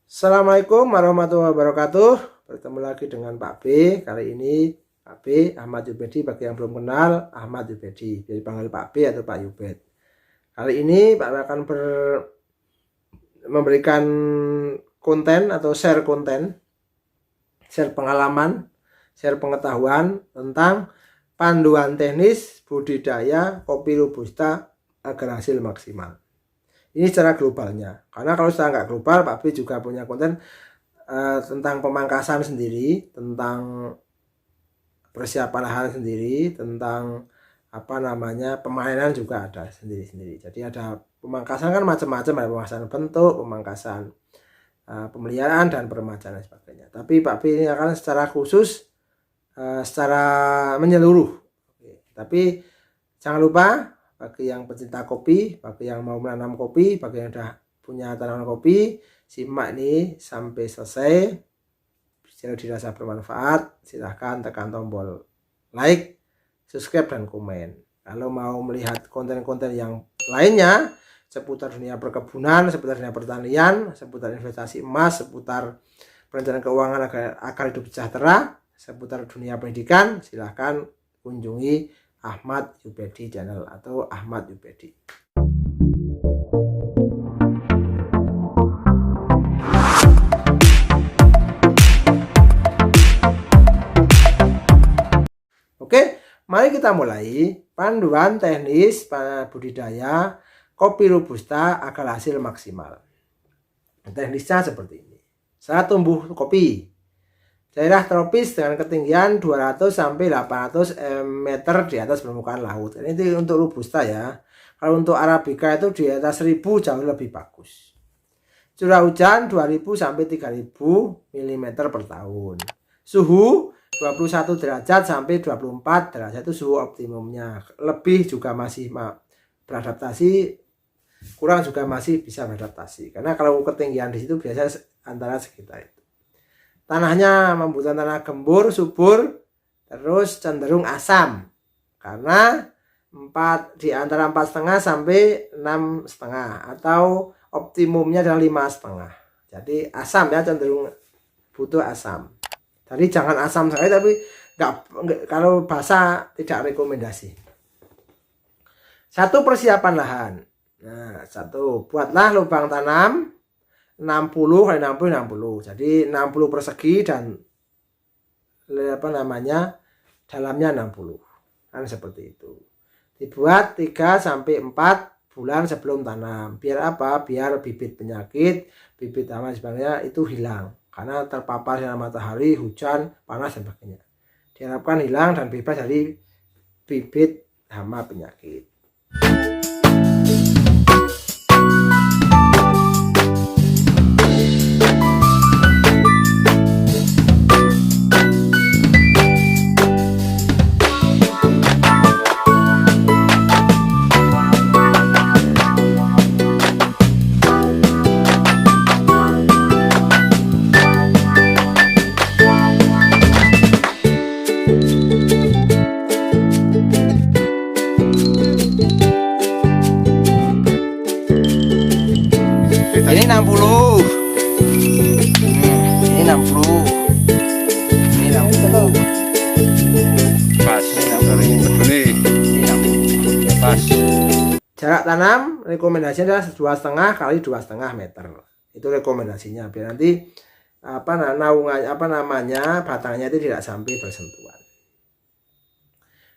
Assalamualaikum warahmatullahi wabarakatuh. Bertemu lagi dengan Pak B. Kali ini Pak B Ahmad Yubedi. Bagi yang belum kenal, Ahmad Yubedi, jadi panggil Pak B atau Pak Yubed. Kali ini Pak B akan memberikan konten atau share konten, share pengalaman, share pengetahuan tentang panduan teknis budidaya kopi robusta agar hasil maksimal. Ini secara globalnya, karena kalau secara nggak global, Pak B juga punya konten tentang pemangkasan sendiri, tentang persiapan lahan sendiri, tentang pemainan juga ada sendiri-sendiri. Jadi ada pemangkasan kan macam-macam, ada pemangkasan bentuk, pemangkasan pemeliharaan dan peremajaan dan sebagainya. Tapi Pak B ini akan secara khusus, secara menyeluruh. Tapi jangan lupa, bagi yang pecinta kopi, bagi yang mau menanam kopi, bagi yang sudah punya tanaman kopi, simak ini sampai selesai. Jika dirasa bermanfaat, silahkan tekan tombol like, subscribe, dan komen. Kalau mau melihat konten-konten yang lainnya seputar dunia perkebunan, seputar dunia pertanian, seputar investasi emas, seputar perencanaan keuangan agar hidup sejahtera, seputar dunia pendidikan, silahkan kunjungi Ahmad Yubedi channel atau Ahmad Yubedi. Oke, mari kita mulai panduan teknis budidaya kopi robusta agar hasil maksimal. Teknisnya seperti ini. Saat tumbuh kopi, daerah tropis dengan ketinggian 200 sampai 800 meter di atas permukaan laut. Ini untuk robusta ya. Kalau untuk arabica itu di atas 1000 jauh lebih bagus. Curah hujan 2000 sampai 3000 mm per tahun. Suhu 21 derajat sampai 24 derajat itu suhu optimumnya. Lebih juga masih beradaptasi, kurang juga masih bisa beradaptasi. Karena kalau ketinggian di situ biasanya antara sekitar itu. Tanahnya membutuhkan tanah gembur, subur, terus cenderung asam. Karena di antara 4,5 sampai 6,5 atau optimumnya adalah 5,5. Jadi asam ya, cenderung butuh asam. Jadi jangan asam sekali, tapi kalau basah tidak rekomendasi. Satu, persiapan lahan. Nah, buatlah lubang tanam 60 kali 60 60. Jadi 60 persegi dan dalamnya 60. Kan seperti itu. Dibuat 3 sampai 4 bulan sebelum tanam. Biar apa? Biar bibit penyakit, bibit hama sebagainya itu hilang karena terpapar sinar matahari, hujan, panas dan sebagainya. Diharapkan hilang dan bebas dari bibit hama penyakit. Ini 60. Ini 60. Ini 60. Pas. Ini 60. Pas. Jarak tanam rekomendasinya adalah 2,5 kali 2,5 meter. Itu rekomendasinya biar nanti batangnya itu tidak sampai bersentuhan.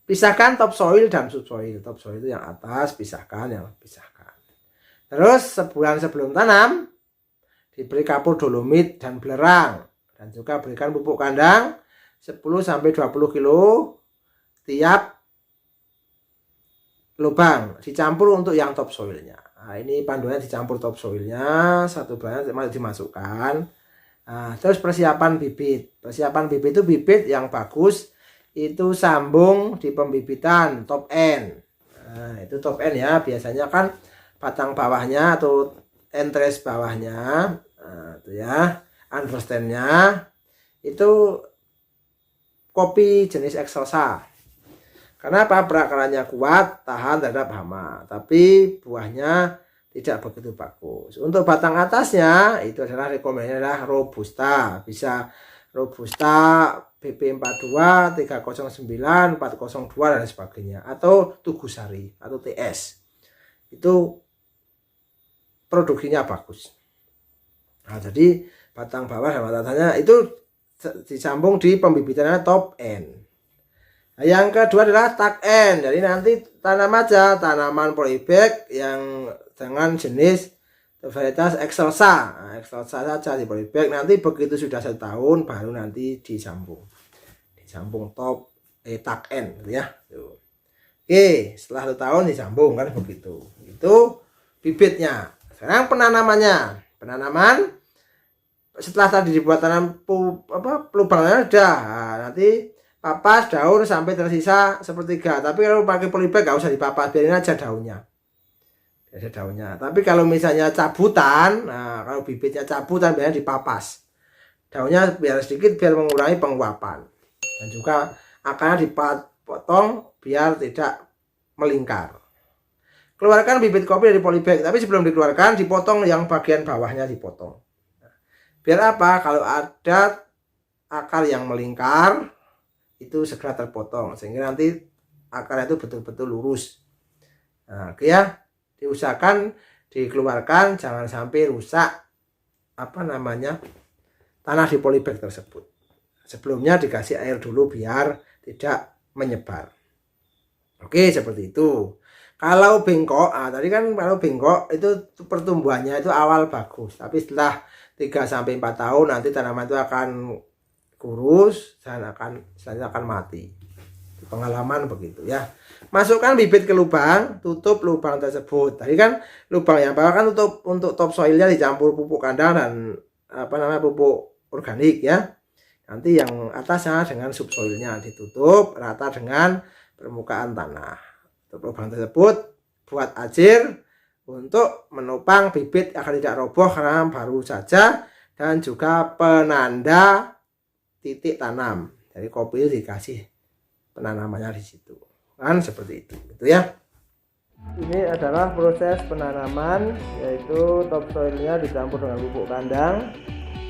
Pisahkan topsoil dan subsoil. Topsoil itu yang atas, pisahkan. Terus sebulan sebelum tanam diberi kapur dolomit dan belerang, dan juga berikan pupuk kandang 10 sampai 20 kilo tiap lubang, dicampur untuk yang topsoilnya. Nah, ini panduannya dicampur topsoilnya, satu bulan dimasukkan. Nah, terus persiapan bibit. Persiapan bibit itu bibit yang bagus itu sambung di pembibitan top end. Nah, itu top end ya, biasanya kan batang bawahnya atau entres bawahnya, itu ya, understandnya itu kopi jenis Excelsa. Kenapa? Perakarannya kuat, tahan terhadap hama, tapi buahnya tidak begitu bagus. Untuk batang atasnya itu adalah rekomendasinya adalah robusta, bisa robusta BP42, 309, 402 dan sebagainya, atau Tugusari atau TS. Itu produksinya bagus. Nah, jadi batang bawah dan batang atasnya itu disambung di pembibitannya top end. Nah, yang kedua adalah tag end. Jadi nanti tanam aja tanaman polybag yang dengan jenis varietas Excelsa. Nah, Excelsa saja di polybag. Nanti begitu sudah 1 tahun baru nanti disambung top tag end gitu ya. Tuh. Oke, setelah 1 tahun disambung kan begitu. Itu bibitnya. Sekarang penanaman setelah tadi dibuat tanam pelubangnya udah. Nah, nanti papas daun sampai tersisa sepertiga. Tapi kalau pakai polybag gak usah dipapas, biarin aja daunnya. Tapi kalau misalnya cabutan, nah kalau bibitnya cabutan biasanya dipapas. Daunnya biar sedikit biar mengurangi penguapan. Dan juga akarnya dipotong biar tidak melingkar. Keluarkan bibit kopi dari polybag, tapi sebelum dikeluarkan dipotong yang bagian bawahnya dipotong. Biar apa? Kalau ada akar yang melingkar itu segera terpotong sehingga nanti akarnya itu betul-betul lurus. Nah, ya diusahakan dikeluarkan, jangan sampai rusak tanah di polybag tersebut. Sebelumnya dikasih air dulu biar tidak menyebar. Oke, seperti itu. Kalau bengkok, tadi kan kalau bengkok itu pertumbuhannya itu awal bagus, tapi setelah 3-4 tahun nanti tanaman itu akan kurus dan akan mati. Pengalaman begitu ya. Masukkan bibit ke lubang, tutup lubang tersebut. Tadi kan lubang yang bawah kan untuk topsoilnya dicampur pupuk kandang dan pupuk organik ya. Nanti yang atasnya dengan subsoilnya ditutup rata dengan permukaan tanah. Tutup lubang tersebut, buat ajir untuk menopang bibit agar tidak roboh karena baru saja, dan juga penanda titik tanam. Jadi kopi itu dikasih penanamannya di situ. Kan seperti itu, gitu ya. Ini adalah proses penanaman, yaitu topsoilnya dicampur dengan pupuk kandang,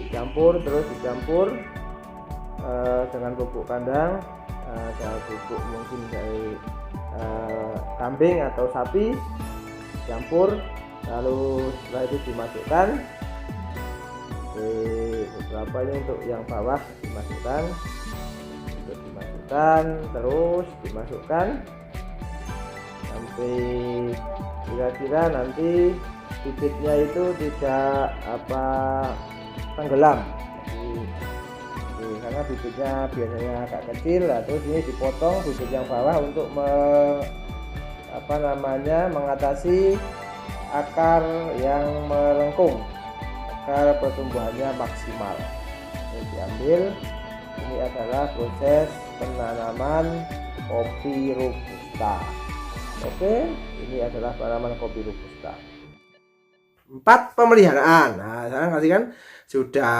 dicampur dengan pupuk kandang, pupuk mungkin dari kambing atau sapi, campur, lalu setelah itu dimasukkan beberapa ini untuk yang bawah terus dimasukkan sampai kira-kira nanti bibitnya itu tidak tenggelam. Karena bibitnya biasanya agak kecil, terus ini dipotong bibit yang bawah untuk mengatasi akar yang melengkung, akar pertumbuhannya maksimal. Ini diambil. Ini adalah proses penanaman kopi robusta. Oke, ini adalah penanaman kopi robusta. 4, pemeliharaan. Nah, sekarang kasih kan sudah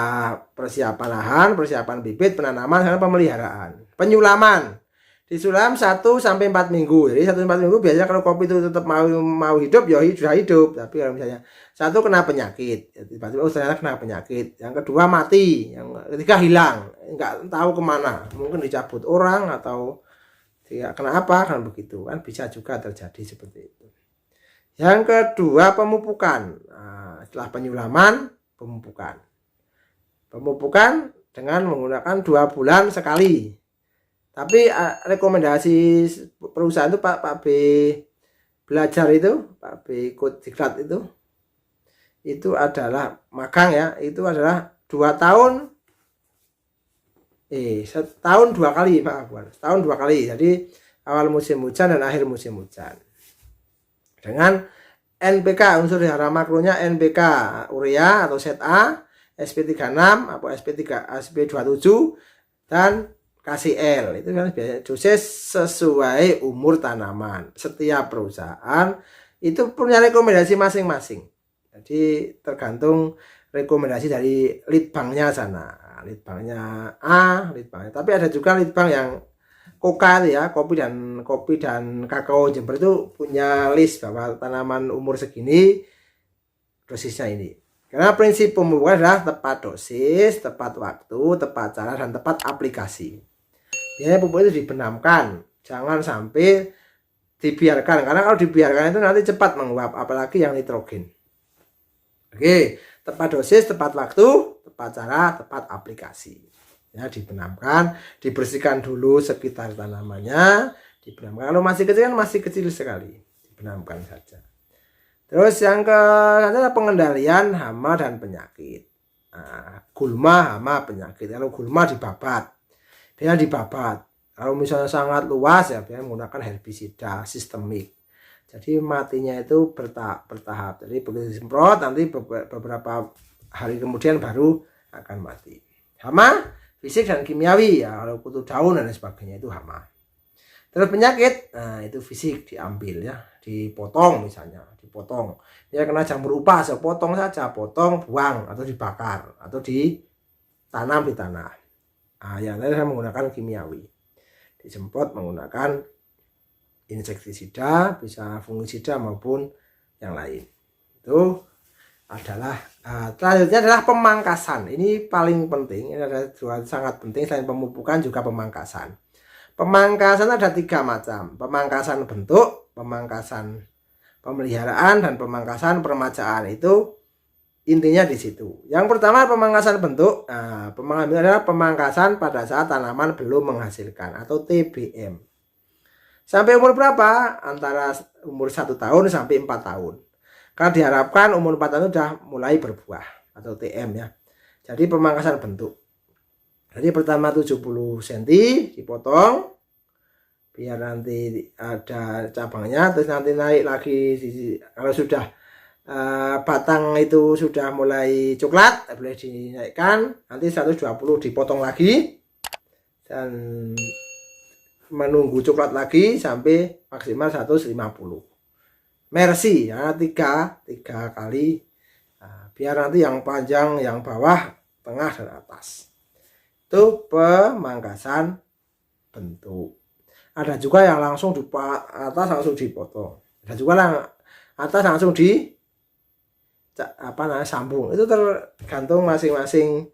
persiapan lahan, persiapan bibit, penanaman, sekarang pemeliharaan. Penyulaman. Disulam 1-4 minggu. Jadi 1-4 minggu biasanya kalau kopi itu tetap mau hidup ya sudah hidup. Tapi kalau misalnya satu kena penyakit, tiba-tiba ternyata kena penyakit. Yang kedua mati, yang ketiga hilang, nggak tahu kemana. Mungkin dicabut orang atau tidak kenapa kan begitu kan, bisa juga terjadi seperti itu. Yang kedua pemupukan. Nah, setelah penyulaman, pemupukan dengan menggunakan 2 bulan sekali. Tapi rekomendasi perusahaan itu Pak B belajar itu, Pak B ikut diklat itu adalah magang ya, itu adalah 2 tahun setahun 2 kali Pak, setahun 2 kali. Jadi awal musim hujan dan akhir musim hujan. Dengan NPK, unsur hara makronya NPK, urea atau zat A, SP36 atau SP27 dan KCl. Itu kan biasanya dosis sesuai umur tanaman. Setiap perusahaan itu punya rekomendasi masing-masing. Jadi tergantung rekomendasi dari litbangnya sana. Litbangnya A, litbangnya. Tapi ada juga litbang yang Koka itu ya, kopi dan kakao Jember itu punya list bahwa tanaman umur segini dosisnya ini. Karena prinsip pemupukan adalah tepat dosis, tepat waktu, tepat cara, dan tepat aplikasi. Biasanya pupuk itu dibenamkan, jangan sampai dibiarkan, karena kalau dibiarkan itu nanti cepat menguap, apalagi yang nitrogen. Oke, tepat dosis, tepat waktu, tepat cara, tepat aplikasi. Ya, dibenamkan, dibersihkan dulu sekitar tanamannya, dibenamkan. Kalau masih kecil kan masih kecil sekali, dibenamkan saja. Terus yang adalah pengendalian hama dan penyakit. Nah, gulma, hama, penyakit. Kalau gulma dibabat, biasanya dibabat. Kalau misalnya sangat luas ya biasanya menggunakan herbisida sistemik. Jadi matinya itu bertahap. Jadi begitu disemprot nanti beberapa hari kemudian baru akan mati. Hama fisik dan kimiawi ya, kalau kutu daun dan sebagainya itu hama. Terus penyakit, nah itu fisik, diambil ya, dipotong misalnya, dipotong. Ya kena jamur upas, ya potong saja, potong, buang atau dibakar atau ditanam di tanah. Nah, yang lain saya menggunakan kimiawi. Disemprot menggunakan insektisida, bisa fungisida maupun yang lain. Itu adalah selanjutnya adalah pemangkasan. Ini paling penting, ini adalah sangat penting. Selain pemupukan juga pemangkasan. Pemangkasan ada 3 macam. Pemangkasan bentuk, pemangkasan pemeliharaan, dan pemangkasan permajaan. Itu intinya di situ. Yang pertama pemangkasan bentuk. Nah, pemangkasan adalah pemangkasan pada saat tanaman belum menghasilkan atau TBM. Sampai umur berapa? Antara umur 1 tahun sampai 4 tahun. Karena diharapkan umur 4 tahun sudah mulai berbuah atau TM ya. Jadi pemangkasan bentuk. Jadi pertama 70 cm dipotong biar nanti ada cabangnya, terus nanti naik lagi kalau sudah batang itu sudah mulai coklat boleh dinaikkan, nanti 120 dipotong lagi dan menunggu coklat lagi sampai maksimal 150. Mercy ya, 3 kali biar nanti yang panjang yang bawah, tengah dan atas. Itu pemangkasan bentuk. Ada juga yang langsung di atas langsung dipotong. Ada juga yang atas langsung di sambung. Itu tergantung masing-masing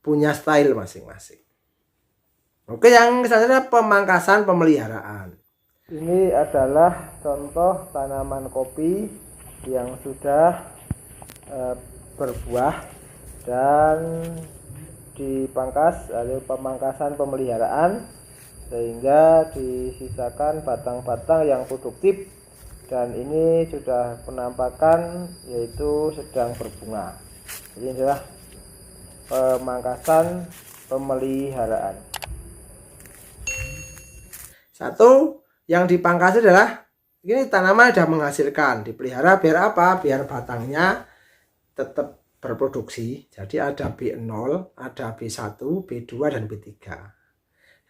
punya style masing-masing. Oke, yang selanjutnya pemangkasan pemeliharaan. Ini adalah contoh tanaman kopi yang sudah berbuah dan dipangkas, ada pemangkasan pemeliharaan sehingga disisakan batang-batang yang produktif, dan ini sudah penampakan yaitu sedang berbunga. Jadi ini adalah pemangkasan pemeliharaan. Satu yang dipangkas adalah ini tanaman sudah menghasilkan, dipelihara biar apa? Biar batangnya tetap berproduksi. Jadi ada B0, ada B1, B2 dan B3.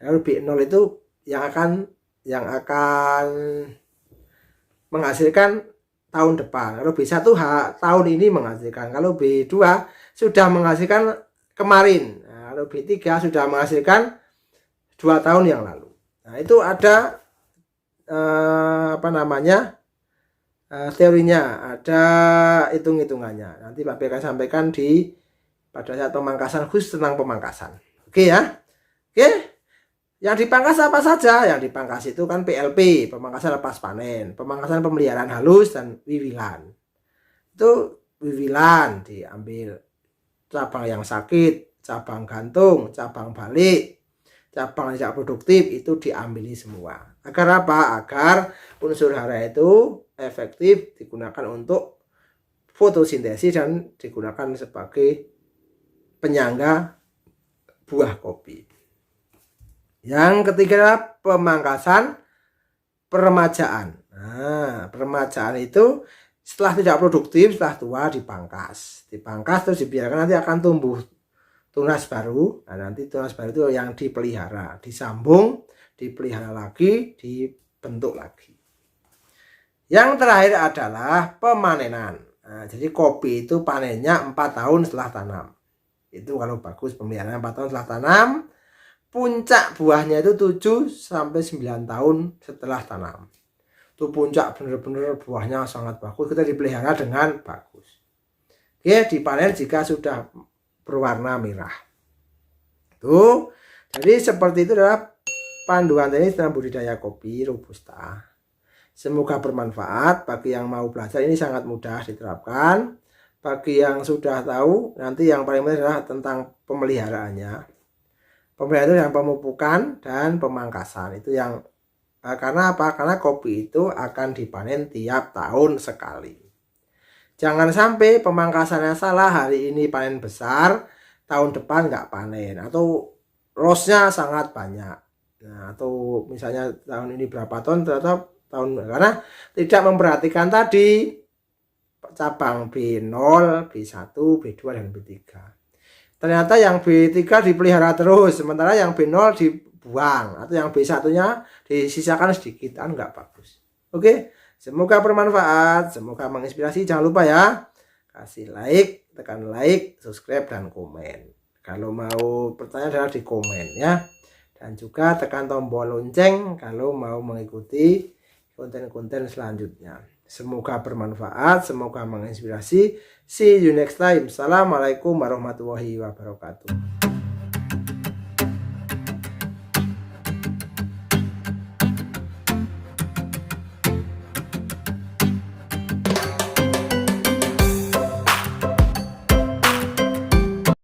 Lalu B0 itu yang akan menghasilkan tahun depan. Kalau B1 tahun ini menghasilkan. Kalau B2 sudah menghasilkan kemarin. Nah, kalau B3 sudah menghasilkan 2 tahun yang lalu. Nah, itu ada teorinya, ada hitung-hitungannya. Nanti Pak BK sampaikan pada saat pemangkasan, khusus tentang pemangkasan. Oke ya. Oke. Yang dipangkas apa saja? Yang dipangkas itu kan PLP, pemangkasan lepas panen, pemangkasan pemeliharaan halus, dan wiwilan. Itu wiwilan diambil cabang yang sakit, cabang gantung, cabang balik, cabang yang tidak produktif itu diambil semua. Agar apa? Agar unsur hara itu efektif digunakan untuk fotosintesis dan digunakan sebagai penyangga buah kopi. Yang ketiga pemangkasan peremajaan. Nah, peremajaan itu setelah tidak produktif, setelah tua dipangkas terus dibiarkan, nanti akan tumbuh tunas baru. Nah, nanti tunas baru itu yang dipelihara, disambung, dipelihara lagi, dibentuk lagi. Yang terakhir adalah pemanenan. Nah, jadi kopi itu panennya 4 tahun setelah tanam. Itu kalau bagus pemeliharaan 4 tahun setelah tanam. Puncak buahnya itu 7 sampai 9 tahun setelah tanam. Itu puncak benar-benar buahnya sangat bagus, kita dipelihara dengan bagus. Oke, dipanen jika sudah berwarna merah. Tuh. Jadi seperti itu adalah panduan teknis dalam budidaya kopi robusta. Semoga bermanfaat bagi yang mau belajar, ini sangat mudah diterapkan. Bagi yang sudah tahu, nanti yang paling penting adalah tentang pemeliharaannya. Pemeliharaan itu yang pemupukan dan pemangkasan. Itu yang karena apa? Karena kopi itu akan dipanen tiap tahun sekali. Jangan sampai pemangkasannya salah, hari ini panen besar, tahun depan nggak panen, atau lossnya sangat banyak. Nah, atau misalnya tahun ini berapa ton, ternyata karena tidak memperhatikan tadi cabang B0, B1, B2, dan B3. Ternyata yang B3 dipelihara terus, sementara yang B0 dibuang, atau yang B1-nya disisakan sedikit, kan nggak bagus. Oke. Semoga bermanfaat, semoga menginspirasi. Jangan lupa ya, kasih like, tekan like, subscribe, dan komen. Kalau mau pertanyaan adalah di komen ya. Dan juga tekan tombol lonceng kalau mau mengikuti konten-konten selanjutnya. Semoga bermanfaat, semoga menginspirasi. See you next time. Assalamualaikum warahmatullahi wabarakatuh.